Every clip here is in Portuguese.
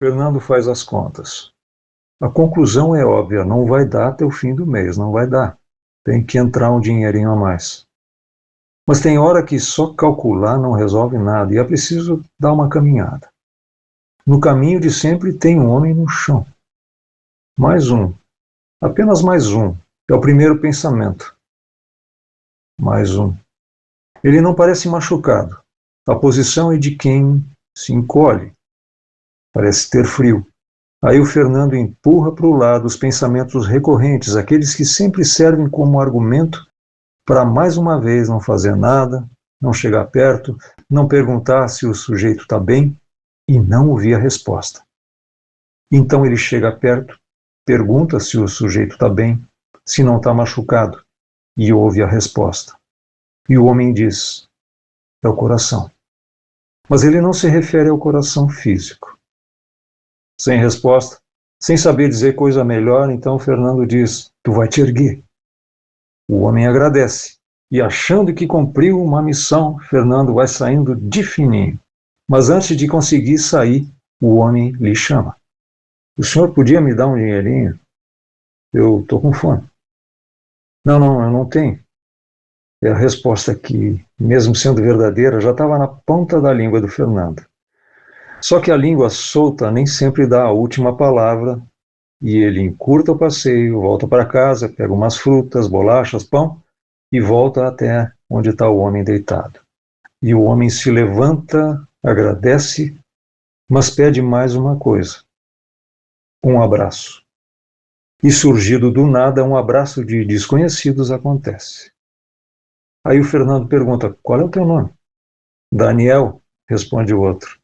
Fernando faz as contas. A conclusão é óbvia, não vai dar até o fim do mês, não vai dar. Tem que entrar um dinheirinho a mais. Mas tem hora que só calcular não resolve nada e é preciso dar uma caminhada. No caminho de sempre tem um homem no chão. Mais um, apenas mais um, é o primeiro pensamento. Mais um. Ele não parece machucado. A posição é de quem se encolhe. Parece ter frio. Aí o Fernando empurra para o lado os pensamentos recorrentes, aqueles que sempre servem como argumento para mais uma vez não fazer nada, não chegar perto, não perguntar se o sujeito está bem e não ouvir a resposta. Então ele chega perto, pergunta se o sujeito está bem, se não está machucado, e ouve a resposta. E o homem diz: é o coração. Mas ele não se refere ao coração físico. Sem resposta, sem saber dizer coisa melhor, então Fernando diz: tu vai te erguer. O homem agradece, e achando que cumpriu uma missão, Fernando vai saindo de fininho. Mas antes de conseguir sair, o homem lhe chama: o senhor podia me dar um dinheirinho? Eu estou com fome. Não, eu não tenho. É a resposta que, mesmo sendo verdadeira, já estava na ponta da língua do Fernando. Só que a língua solta nem sempre dá a última palavra, e ele encurta o passeio, volta para casa, pega umas frutas, bolachas, pão, e volta até onde está o homem deitado. E o homem se levanta, agradece, mas pede mais uma coisa: um abraço. E surgido do nada, um abraço de desconhecidos acontece. Aí o Fernando pergunta: qual é o teu nome? Daniel, responde o outro.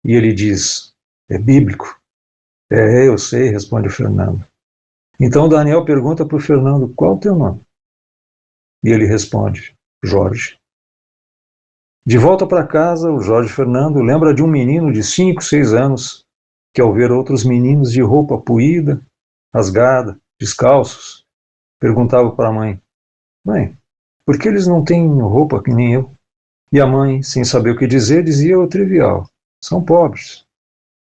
E ele diz: é bíblico. É, eu sei, responde o Fernando. Então Daniel pergunta para o Fernando: qual é o teu nome? E ele responde: Jorge. De volta para casa, o Jorge Fernando lembra de um menino de 5, 6 anos que, ao ver outros meninos de roupa puída, rasgada, descalços, perguntava para a mãe: mãe, por que eles não têm roupa que nem eu? E a mãe, sem saber o que dizer, dizia o trivial: são pobres.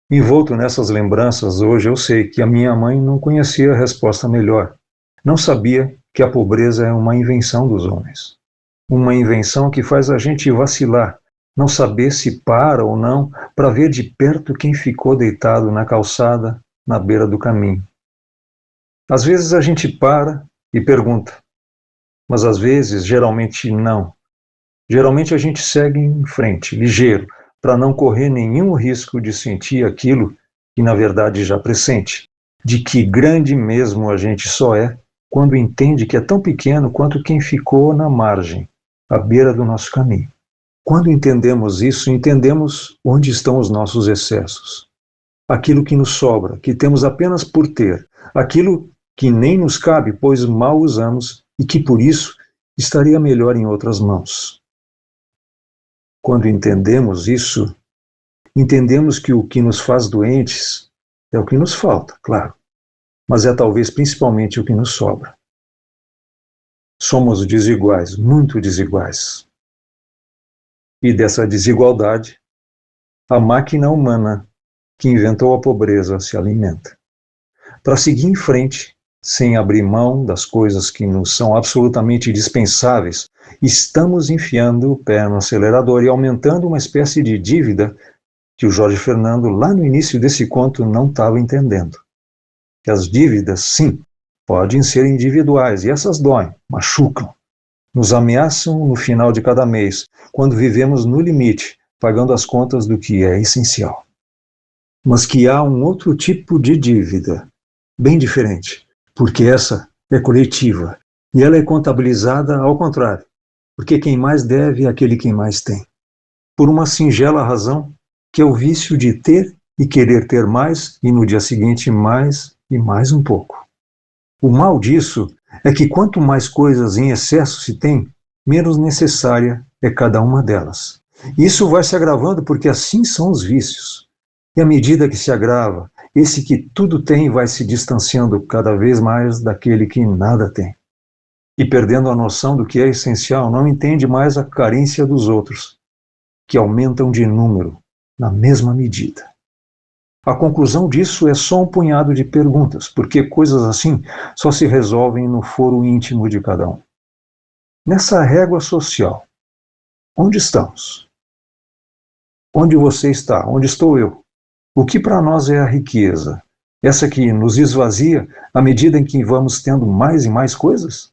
Envolto nessas lembranças, hoje eu sei que a minha mãe não conhecia a resposta melhor. Não sabia que a pobreza é uma invenção dos homens. Uma invenção que faz a gente vacilar, não saber se para ou não, para ver de perto quem ficou deitado na calçada, na beira do caminho. Às vezes a gente para e pergunta, mas às vezes, geralmente não. Geralmente a gente segue em frente, ligeiro, para não correr nenhum risco de sentir aquilo que na verdade já pressente, de que grande mesmo a gente só é quando entende que é tão pequeno quanto quem ficou na margem, à beira do nosso caminho. Quando entendemos isso, entendemos onde estão os nossos excessos. Aquilo que nos sobra, que temos apenas por ter, aquilo que nem nos cabe, pois mal usamos e que por isso estaria melhor em outras mãos. Quando entendemos isso, entendemos que o que nos faz doentes é o que nos falta, claro, mas é talvez principalmente o que nos sobra. Somos desiguais, muito desiguais. E dessa desigualdade, a máquina humana que inventou a pobreza se alimenta. Para seguir em frente, sem abrir mão das coisas que nos são absolutamente dispensáveis, estamos enfiando o pé no acelerador e aumentando uma espécie de dívida que o Jorge Fernando, lá no início desse conto, não estava entendendo. Que as dívidas, sim, podem ser individuais, e essas doem, machucam, nos ameaçam no final de cada mês, quando vivemos no limite, pagando as contas do que é essencial. Mas que há um outro tipo de dívida, bem diferente, porque essa é coletiva, e ela é contabilizada ao contrário, porque quem mais deve é aquele que mais tem. Por uma singela razão, que é o vício de ter e querer ter mais, e no dia seguinte mais e mais um pouco. O mal disso é que quanto mais coisas em excesso se tem, menos necessária é cada uma delas. Isso vai se agravando porque assim são os vícios. E à medida que se agrava, esse que tudo tem vai se distanciando cada vez mais daquele que nada tem. E perdendo a noção do que é essencial, não entende mais a carência dos outros, que aumentam de número na mesma medida. A conclusão disso é só um punhado de perguntas, porque coisas assim só se resolvem no foro íntimo de cada um. Nessa régua social, onde estamos? Onde você está? Onde estou eu? O que para nós é a riqueza? Essa que nos esvazia à medida em que vamos tendo mais e mais coisas?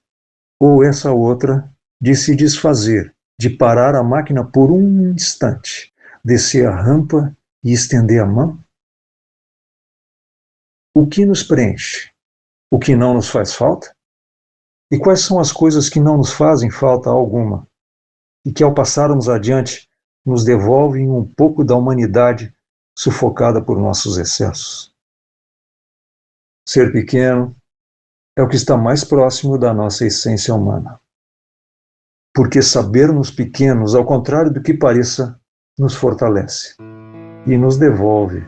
Ou essa outra de se desfazer, de parar a máquina por um instante, descer a rampa e estender a mão? O que nos preenche? O que não nos faz falta? E quais são as coisas que não nos fazem falta alguma e que, ao passarmos adiante, nos devolvem um pouco da humanidade sufocada por nossos excessos? Ser pequeno é o que está mais próximo da nossa essência humana. Porque saber-nos pequenos, ao contrário do que pareça, nos fortalece e nos devolve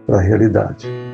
para a realidade.